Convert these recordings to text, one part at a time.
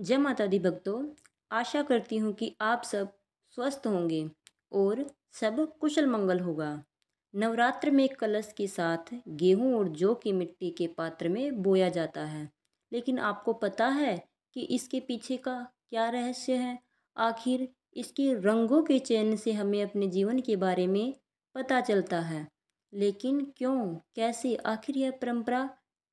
जय माता दी भक्तों। आशा करती हूँ कि आप सब स्वस्थ होंगे और सब कुशल मंगल होगा। नवरात्र में कलश के साथ गेहूं और जौ की मिट्टी के पात्र में बोया जाता है। लेकिन आपको पता है कि इसके पीछे का क्या रहस्य है? आखिर इसके रंगों के चयन से हमें अपने जीवन के बारे में पता चलता है। लेकिन क्यों, कैसे, आखिर यह परंपरा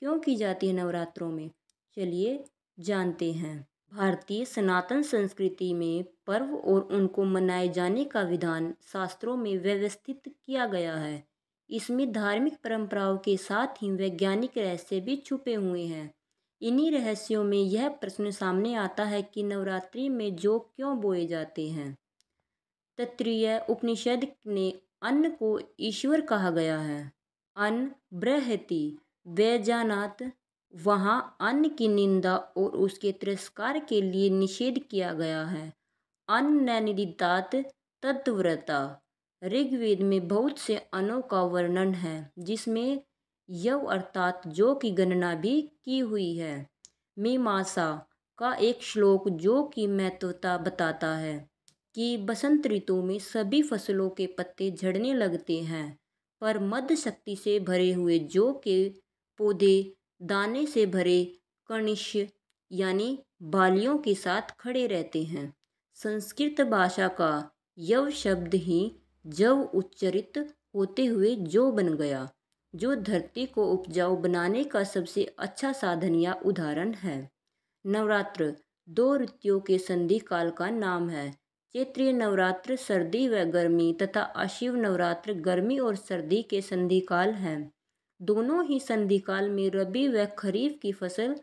क्यों की जाती है नवरात्रों में? चलिए जानते हैं। भारतीय सनातन संस्कृति में पर्व और उनको मनाए जाने का विधान शास्त्रों में व्यवस्थित किया गया है। इसमें धार्मिक परंपराओं के साथ ही वैज्ञानिक रहस्य भी छुपे हुए हैं। इन्हीं रहस्यों में यह प्रश्न सामने आता है कि नवरात्रि में जौ क्यों बोए जाते हैं। तैत्तिरीय उपनिषद ने अन्न को ईश्वर कहा गया है। अन्न बृहति वैजानात, वहाँ अन्न की निंदा और उसके तिरस्कार के लिए निषेध किया गया है। अन्न निदितात तत्व्रता, ऋग्वेद में बहुत से अन्नों का वर्णन है जिसमें यव अर्थात जौ की गणना भी की हुई है। मीमांसा का एक श्लोक जौ की महत्वता बताता है कि बसंत ऋतु में सभी फसलों के पत्ते झड़ने लगते हैं, पर मद शक्ति से भरे हुए जौ के पौधे दाने से भरे कणिश यानी बालियों के साथ खड़े रहते हैं। संस्कृत भाषा का यव शब्द ही जव उच्चरित होते हुए जौ बन गया, जो धरती को उपजाऊ बनाने का सबसे अच्छा साधन या उदाहरण है। नवरात्र दो ऋतुओं के संधि काल का नाम है। चैत्रीय नवरात्र सर्दी व गर्मी तथा आश्विन नवरात्र गर्मी और सर्दी के संधि काल हैं। दोनों ही संधि काल में रबी व खरीफ की फसल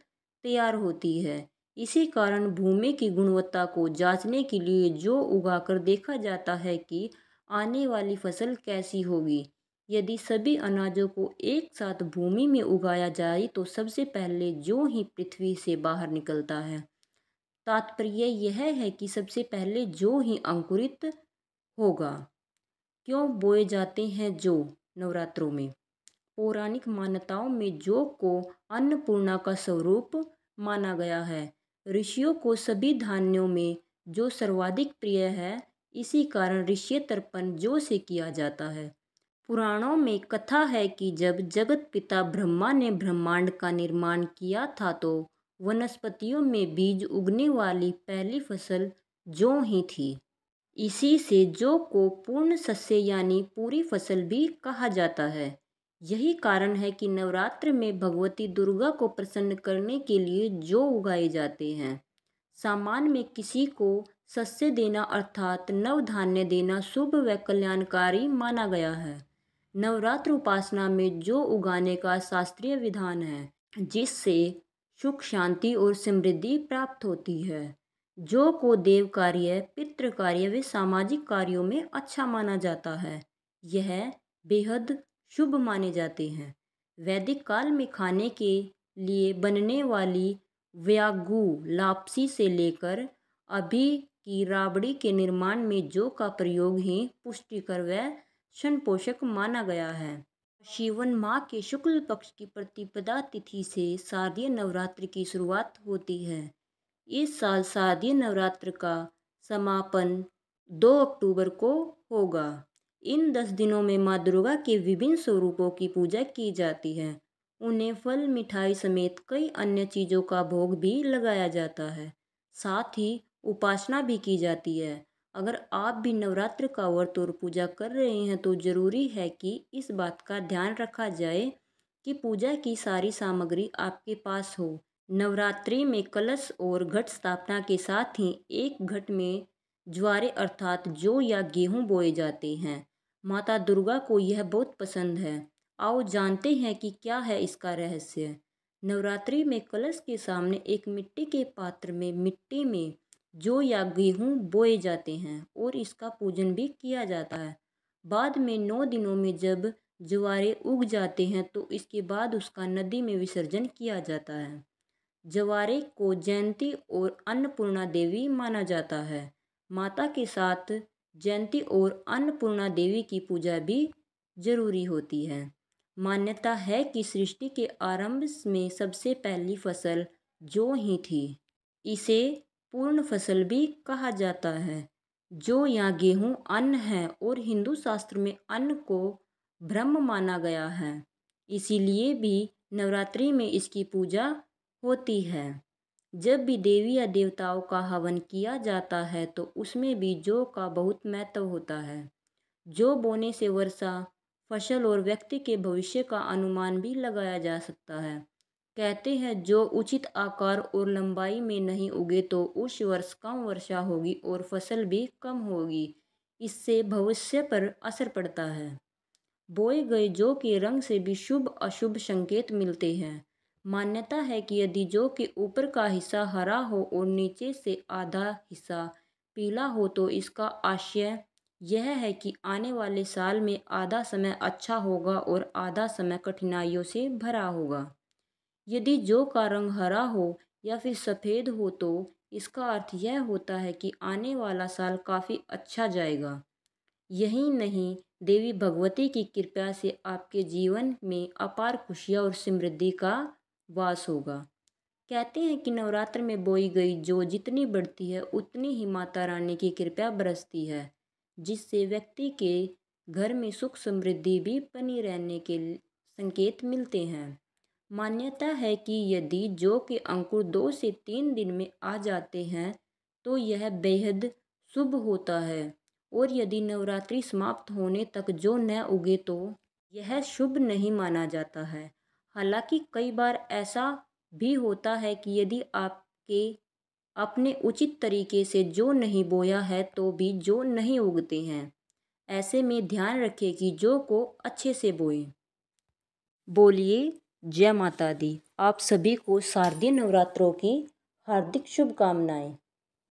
तैयार होती है। इसी कारण भूमि की गुणवत्ता को जांचने के लिए जौ उगाकर देखा जाता है कि आने वाली फसल कैसी होगी। यदि सभी अनाजों को एक साथ भूमि में उगाया जाए तो सबसे पहले जौ ही पृथ्वी से बाहर निकलता है। तात्पर्य यह है कि सबसे पहले जौ ही अंकुरित होगा। क्यों बोए जाते हैं जौ नवरात्रों में? पौराणिक मान्यताओं में जौ को अन्नपूर्णा का स्वरूप माना गया है। ऋषियों को सभी धान्यों में जौ सर्वाधिक प्रिय है, इसी कारण ऋषि तर्पण जौ से किया जाता है। पुराणों में कथा है कि जब जगत पिता ब्रह्मा ने ब्रह्मांड का निर्माण किया था तो वनस्पतियों में बीज उगने वाली पहली फसल जौ ही थी। इसी से जौ को पूर्ण सस्य यानी पूरी फसल भी कहा जाता है। यही कारण है कि नवरात्र में भगवती दुर्गा को प्रसन्न करने के लिए जौ उगाए जाते हैं। सामान्य में किसी को सस्य देना अर्थात नवधान्य देना शुभ व कल्याणकारी माना गया है। नवरात्र उपासना में जौ उगाने का शास्त्रीय विधान है, जिससे सुख, शांति और समृद्धि प्राप्त होती है। जौ को देव कार्य, पितृ कार्य व सामाजिक कार्यों में अच्छा माना जाता है। यह बेहद शुभ माने जाते हैं। वैदिक काल में खाने के लिए बनने वाली व्यागु लापसी से लेकर अभी की राबड़ी के निर्माण में जौ का प्रयोग ही पुष्टिकर व संपोषक माना गया है। श्रावण माह के शुक्ल पक्ष की प्रतिपदा तिथि से शारदीय नवरात्र की शुरुआत होती है। इस साल शारदीय नवरात्र का समापन 2 अक्टूबर को होगा। इन 10 दिनों में माँ दुर्गा के विभिन्न स्वरूपों की पूजा की जाती है। उन्हें फल, मिठाई समेत कई अन्य चीज़ों का भोग भी लगाया जाता है। साथ ही उपासना भी की जाती है। अगर आप भी नवरात्र का व्रत और पूजा कर रहे हैं तो ज़रूरी है कि इस बात का ध्यान रखा जाए कि पूजा की सारी सामग्री आपके पास हो। नवरात्रि में कलश और घट स्थापना के साथ ही एक घट में ज्वारे अर्थात जौ या गेहूं बोए जाते हैं। माता दुर्गा को यह बहुत पसंद है। आओ जानते हैं कि क्या है इसका रहस्य। नवरात्रि में कलश के सामने एक मिट्टी के पात्र में मिट्टी में जौ या गेहूं बोए जाते हैं और इसका पूजन भी किया जाता है। बाद में 9 दिनों में जब ज्वारे उग जाते हैं तो इसके बाद उसका नदी में विसर्जन किया जाता है। ज्वारे को जयंती और अन्नपूर्णा देवी माना जाता है। माता के साथ जयंती और अन्नपूर्णा देवी की पूजा भी जरूरी होती है। मान्यता है कि सृष्टि के आरंभ में सबसे पहली फसल जौ ही थी। इसे पूर्ण फसल भी कहा जाता है। जो या गेहूँ अन्न है और हिंदू शास्त्र में अन्न को ब्रह्म माना गया है, इसीलिए भी नवरात्रि में इसकी पूजा होती है। जब भी देवी या देवताओं का हवन किया जाता है तो उसमें भी जौ का बहुत महत्व होता है। जौ बोने से वर्षा, फसल और व्यक्ति के भविष्य का अनुमान भी लगाया जा सकता है। कहते हैं जो उचित आकार और लंबाई में नहीं उगे तो उस वर्ष कम वर्षा होगी और फसल भी कम होगी। इससे भविष्य पर असर पड़ता है। बोए गए जौ के रंग से भी शुभ अशुभ संकेत मिलते हैं। मान्यता है कि यदि जौ के ऊपर का हिस्सा हरा हो और नीचे से आधा हिस्सा पीला हो तो इसका आशय यह है कि आने वाले साल में आधा समय अच्छा होगा और आधा समय कठिनाइयों से भरा होगा। यदि जौ का रंग हरा हो या फिर सफ़ेद हो तो इसका अर्थ यह होता है कि आने वाला साल काफ़ी अच्छा जाएगा। यही नहीं, देवी भगवती की कृपा से आपके जीवन में अपार खुशियाँ और समृद्धि का वास होगा। कहते हैं कि नवरात्र में बोई गई जौ जितनी बढ़ती है उतनी ही माता रानी की कृपा बरसती है, जिससे व्यक्ति के घर में सुख समृद्धि भी बनी रहने के संकेत मिलते हैं। मान्यता है कि यदि जौ के अंकुर 2 से 3 दिन में आ जाते हैं तो यह बेहद शुभ होता है और यदि नवरात्रि समाप्त होने तक जौ न उगे तो यह शुभ नहीं माना जाता है। हालांकि कई बार ऐसा भी होता है कि यदि आपके अपने उचित तरीके से जौ नहीं बोया है तो भी जौ नहीं उगते हैं। ऐसे में ध्यान रखें कि जौ को अच्छे से बोएं। बोलिए जय माता दी। आप सभी को शारदीय नवरात्रों की हार्दिक शुभकामनाएं।